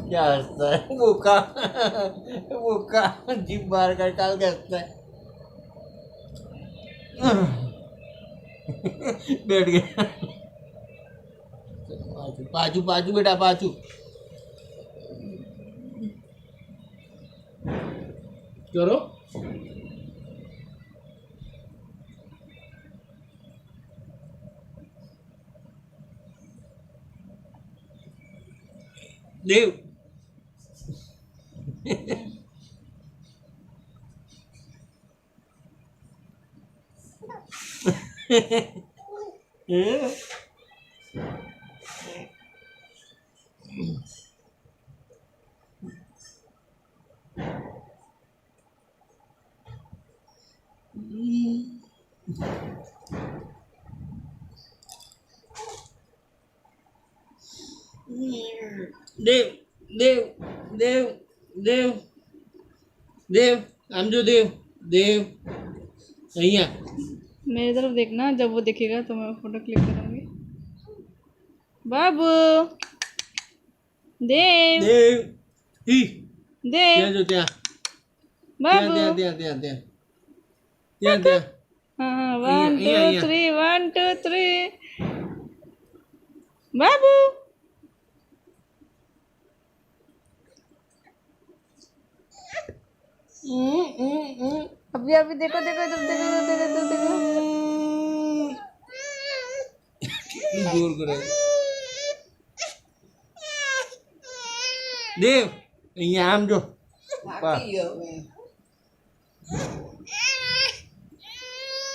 क्या हंसता है? मुका मुका जीभ बाहर कर टाल के हंसता है। बैठ गया। पाचू पाचू पाचू बेटा पाचू। करो। देव देव देव देव देव देव आमजो देव देव भैया मेरी तरफ देखना, जब वो देखेगा तो मैं फोटो क्लिक करूंगी। बाबू देव देव ही देव क्या जो क्या बाबू। क्या क्या क्या क्या क्या क्या हाँ, अइया, 1 अइया, 2 अइया। 3 1 2 3 बाबू। अभी अभी देखो देखो इधर देखो इधर देखो इधर देखो। दूर करे देव અહીંયા આમ જો